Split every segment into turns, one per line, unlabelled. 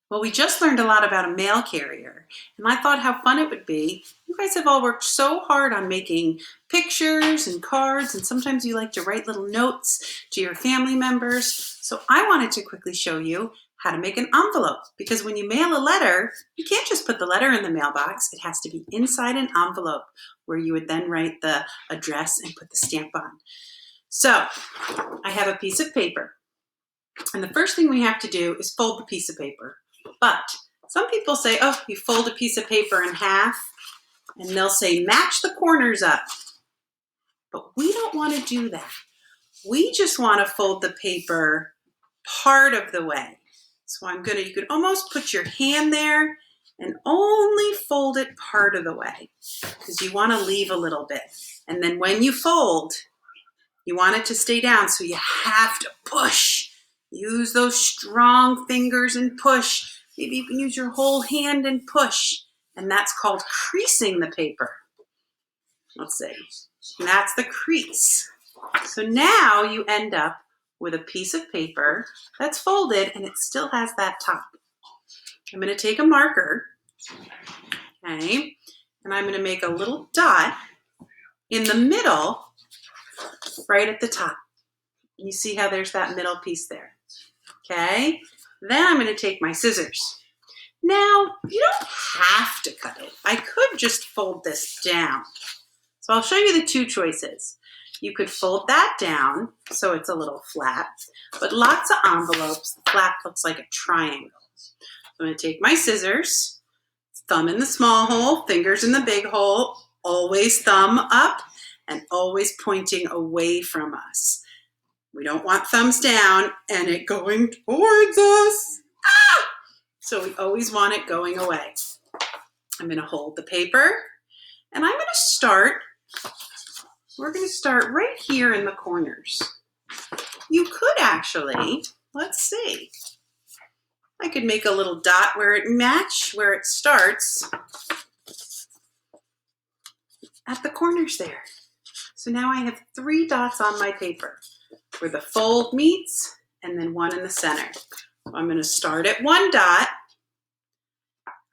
Well, we just learned a lot about a mail carrier, and I thought how fun it would be. You guys have all worked so hard on making pictures and cards, and sometimes you like to write little notes to your family members. So I wanted to quickly show you how to make an envelope, because when you mail a letter, you can't just put the letter in the mailbox. It has to be inside an envelope where you would then write the address and put the stamp on. So I have a piece of paper, and the first thing we have to do is fold the piece of paper. But some people say, oh, you fold a piece of paper in half, and they'll say match the corners up. But we don't want to do that. We just want to fold the paper part of the way. So you could almost put your hand there and only fold it part of the way, because you want to leave a little bit. And then when you fold, you want it to stay down, so you have to push. Use those strong fingers and push. Maybe you can use your whole hand and push. And that's called creasing the paper. Let's see. And that's the crease. So now you end up with a piece of paper that's folded and it still has that top. I'm going to take a marker, okay, and I'm going to make a little dot in the middle, right at the top. You see how there's that middle piece there, okay? Then I'm going to take my scissors. Now, you don't have to cut it. I could just fold this down. So I'll show you the two choices. You could fold that down so it's a little flat, but lots of envelopes, the flap looks like a triangle. I'm going to take my scissors, thumb in the small hole, fingers in the big hole, always thumb up and always pointing away from us. We don't want thumbs down and it going towards us. Ah! So we always want it going away. I'm going to hold the paper and I'm going to start. We're going to start right here in the corners. You could actually, let's see. I could make a little dot where it starts at the corners there. So now I have 3 dots on my paper where the fold meets and then one in the center. So I'm going to start at 1 dot.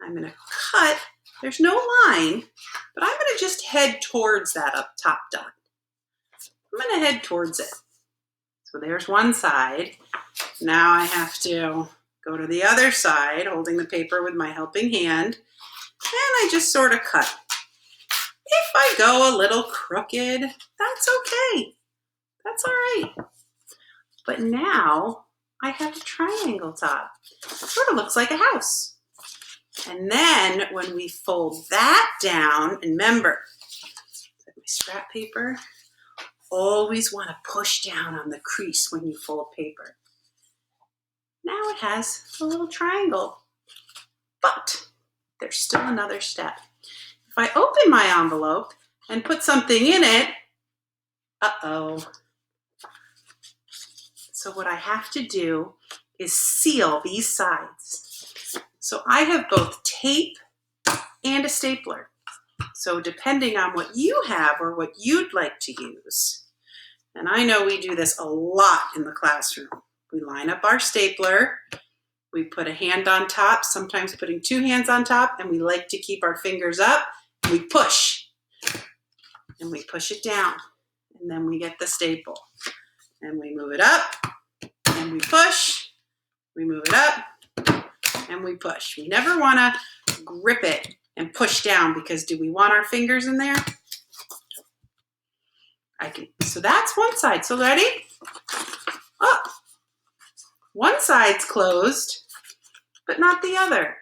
I'm going to cut. There's no line, but I'm going to just head towards that up top dot. I'm going to head towards it. So there's one side. Now I have to go to the other side, holding the paper with my helping hand, and I just sort of cut. If I go a little crooked, that's okay. That's all right. But now I have a triangle top. It sort of looks like a house. And then when we fold that down, and remember, my scrap paper, always want to push down on the crease when you fold paper. Now it has a little triangle, but there's still another step. If I open my envelope and put something in it, uh-oh. So what I have to do is seal these sides. So I have both tape and a stapler. So depending on what you have or what you'd like to use, and I know we do this a lot in the classroom. We line up our stapler, we put a hand on top, sometimes putting 2 hands on top, and we like to keep our fingers up, and we push. And we push it down, and then we get the staple. And we move it up, and we push, we move it up, and we push. We never want to grip it and push down, because do we want our fingers in there? So that's one side. So ready? Oh, one side's closed, but not the other.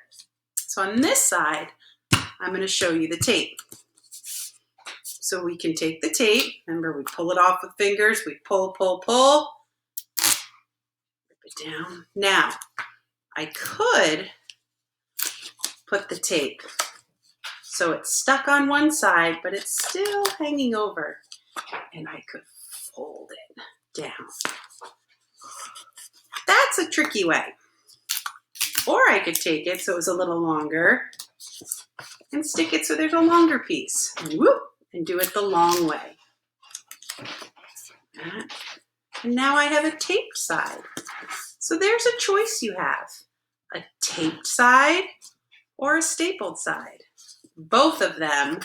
So on this side, I'm going to show you the tape. So we can take the tape. Remember, we pull it off with fingers. We pull, pull, pull. Rip it down. Now, I could put the tape so it's stuck on one side, but it's still hanging over. And I could fold it down. That's a tricky way. Or I could take it so it's a little longer and stick it so there's a longer piece. And whoop, and do it the long way. And now I have a taped side. So there's a choice you have. a taped side or a stapled side. Both of them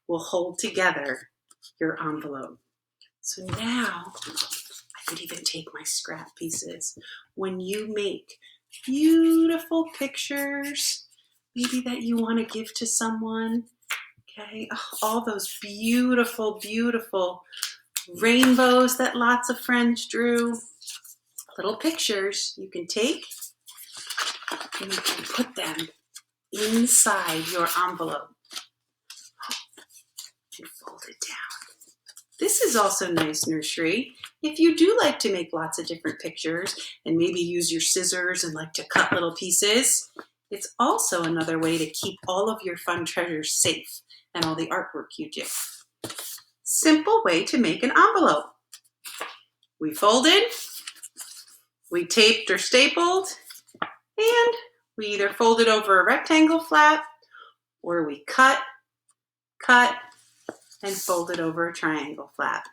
will hold together your envelope. So now I could even take my scrap pieces. When you make beautiful pictures, maybe that you want to give to someone, okay? Oh, all those beautiful, beautiful rainbows that lots of friends drew. Little pictures you can take and you can put them inside your envelope and fold it down. This is also nice, nursery. If you do like to make lots of different pictures and maybe use your scissors and like to cut little pieces, it's also another way to keep all of your fun treasures safe and all the artwork you do. Simple way to make an envelope. We folded, we taped or stapled, and we either folded over a rectangle flap or we cut, and folded over a triangle flap.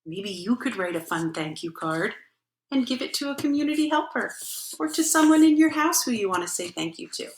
Maybe you could write a fun thank you card and give it to a community helper or to someone in your house who you want to say thank you to.